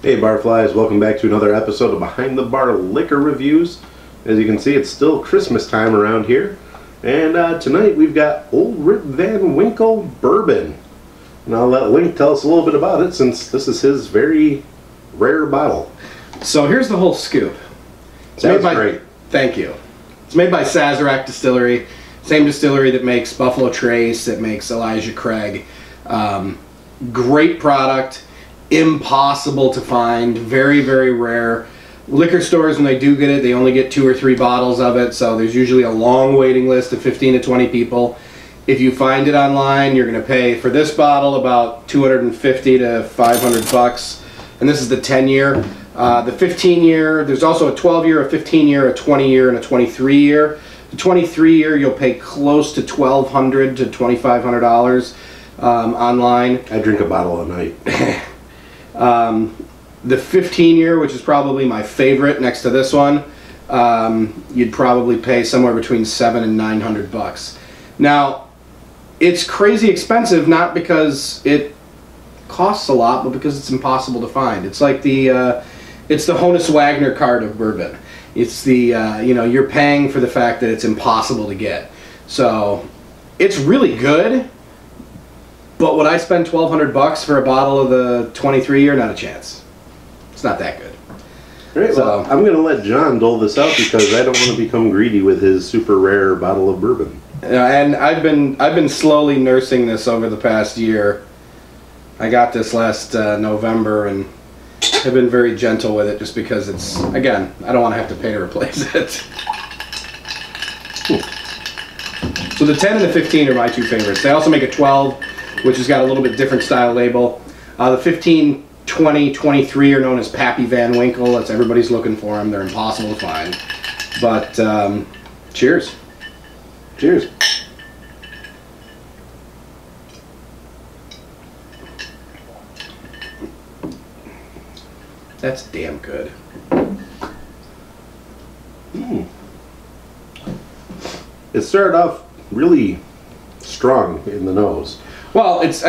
Hey Barflies, welcome back to another episode of Behind the Bar Liquor Reviews. As you can see, it's still Christmas time around here. And tonight we've got Old Rip Van Winkle Bourbon. And I'll let Link tell us a little bit about it since this is his very rare bottle. So here's the whole scoop. That's great. Thank you. It's made by Sazerac Distillery. Same distillery that makes Buffalo Trace, that makes Elijah Craig. Great product. Impossible to find, very, very rare. Liquor stores, when they do get it, they only get 2 or 3 bottles of it, so there's usually a long waiting list of 15 to 20 people. If you find it online, you're going to pay for this bottle about $250 to $500, and this is the 10-year. The 15-year, there's also a 12-year, a 15-year, a 20-year, and a 23-year. The 23-year, you'll pay close to $1,200 to $2,500 online. I drink a bottle a night. The 15-year, which is probably my favorite next to this one, you'd probably pay somewhere between $700 and $900. Now, it's crazy expensive, not because it costs a lot, but because it's impossible to find. It's like it's the Honus Wagner card of bourbon. It's the, you're paying for the fact that it's impossible to get. So, it's really good. But would I spend $1,200 for a bottle of the 23-year? Not a chance. It's not that good. Right, so, well, I'm going to let John dole this out because I don't want to become greedy with his super rare bottle of bourbon. And I've been slowly nursing this over the past year. I got this last November and have been very gentle with it just because it's, again, I don't want to have to pay to replace it. So the 10 and the 15 are my 2 favorites. They also make a 12, which has got a little bit different style label. The 15, 20, 23 are known as Pappy Van Winkle. That's everybody's looking for them. They're impossible to find. But cheers. Cheers. That's damn good. It started off really strong in the nose. Well, it's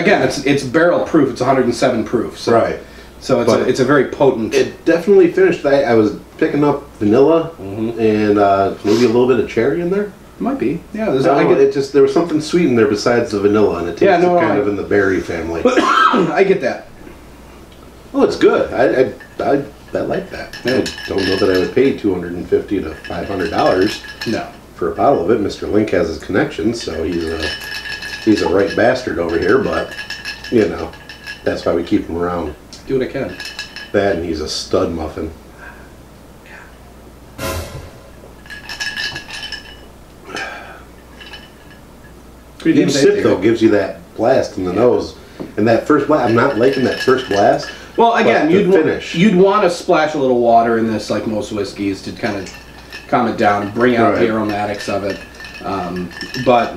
barrel proof. It's 107 proof. So, right. So it's a very potent. It definitely finished. I was picking up vanilla and maybe a little bit of cherry in there. Might be. Yeah. There was something sweet in there besides the vanilla, and it tasted kind of in the berry family. I get that. Well, it's good. I like that. Yeah. I don't know that I would pay $250 to $500. No. For a bottle of it. Mr. Link has his connections, so he's a right bastard over here, but, that's why we keep him around. Do what I can. That, and he's a stud muffin. Each sip, though, gives you that blast in the nose. And that first blast, I'm not liking that first blast. Well, again, you'd want to splash a little water in this, like most whiskeys, to kind of calm it down and bring out the aromatics of it. But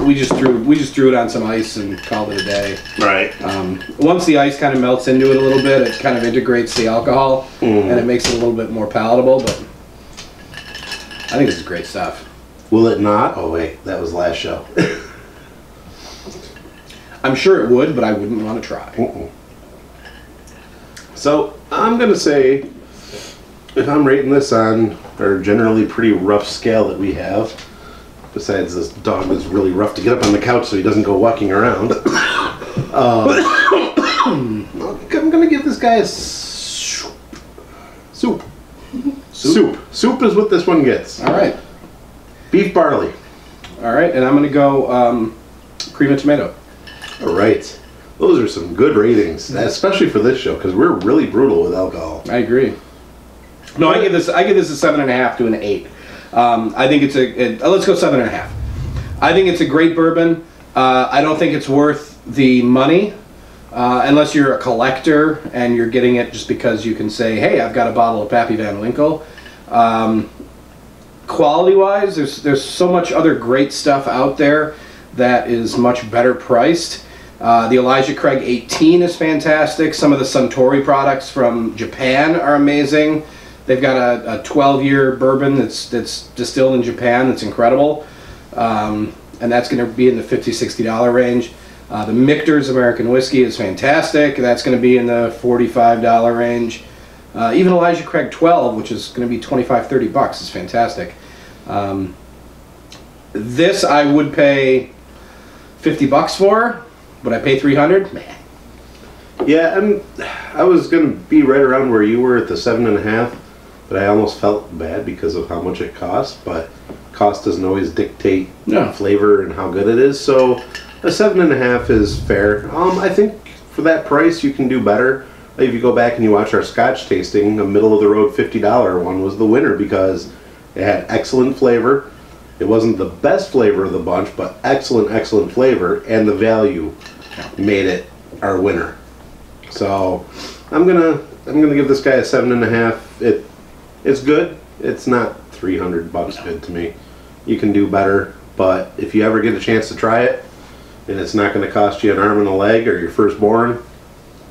we just threw it on some ice and called it a day. Right. Once the ice kind of melts into it a little bit, it kind of integrates the alcohol and it makes it a little bit more palatable. But I think this is great stuff. Will it not? Oh wait, that was last show. I'm sure it would, but I wouldn't want to try. So I'm gonna say, if I'm rating this on our generally pretty rough scale that we have, besides this dog that's really rough to get up on the couch so he doesn't go walking around, I'm gonna give this guy a soup. Soup is what this one gets. All right. Beef barley. All right, and I'm gonna go cream and tomato. All right. Those are some good ratings, especially for this show, because we're really brutal with alcohol. I agree. No, I give this a 7.5 to an 8. I think let's go 7.5. I think it's a great bourbon. I don't think it's worth the money, unless you're a collector and you're getting it just because you can say, hey, I've got a bottle of Pappy Van Winkle. Quality-wise, there's so much other great stuff out there that is much better priced. The Elijah Craig 18 is fantastic. Some of the Suntory products from Japan are amazing. They've got a 12-year bourbon that's distilled in Japan that's incredible. And that's going to be in the $50–$60 range. The Michter's American Whiskey is fantastic. That's going to be in the $45 range. Even Elijah Craig 12, which is going to be $25-30, is fantastic. This I would pay $50 for. Would I pay $300? Man. Yeah, I was going to be right around where you were at the 7.5, but I almost felt bad because of how much it costs. But cost doesn't always dictate flavor and how good it is. So a 7.5 is fair. I think for that price you can do better. If you go back and you watch our Scotch tasting, a middle of the road $50 one was the winner because it had excellent flavor. It wasn't the best flavor of the bunch, but excellent flavor, and the value made it our winner. So I'm gonna give this guy a 7.5. It's good. It's not $300 good to me. You can do better, but if you ever get a chance to try it, and it's not going to cost you an arm and a leg or your firstborn,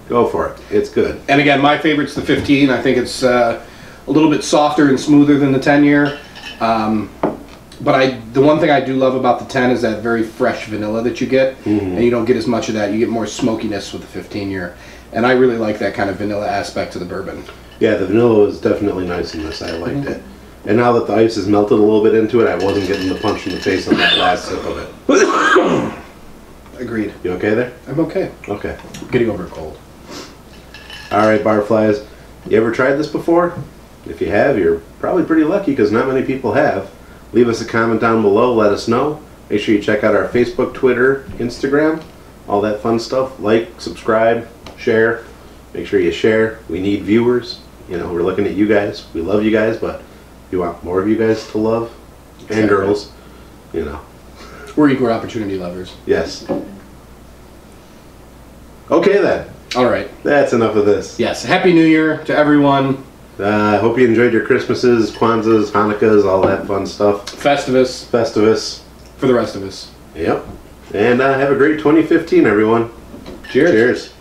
go for it. It's good. And again, my favorite's the 15. I think it's a little bit softer and smoother than the 10-year. But the one thing I do love about the 10 is that very fresh vanilla that you get, and you don't get as much of that. You get more smokiness with the 15-year, and I really like that kind of vanilla aspect to the bourbon. Yeah, the vanilla was definitely nice in this. I liked it. And now that the ice has melted a little bit into it, I wasn't getting the punch in the face on that last sip of it. Agreed. You okay there? I'm okay. Okay. Getting over a cold. All right, Barflies. You ever tried this before? If you have, you're probably pretty lucky because not many people have. Leave us a comment down below. Let us know. Make sure you check out our Facebook, Twitter, Instagram, all that fun stuff. Like, subscribe, share. Make sure you share. We need viewers. You know, we're looking at you guys. We love you guys, but we want more of you guys to love. And girls. You know. We're equal opportunity lovers. Yes. Okay then. All right. That's enough of this. Yes. Happy New Year to everyone. I hope you enjoyed your Christmases, Kwanzas, Hanukkahs, all that fun stuff. Festivus. For the rest of us. Yep. And have a great 2015, everyone. Cheers. Cheers.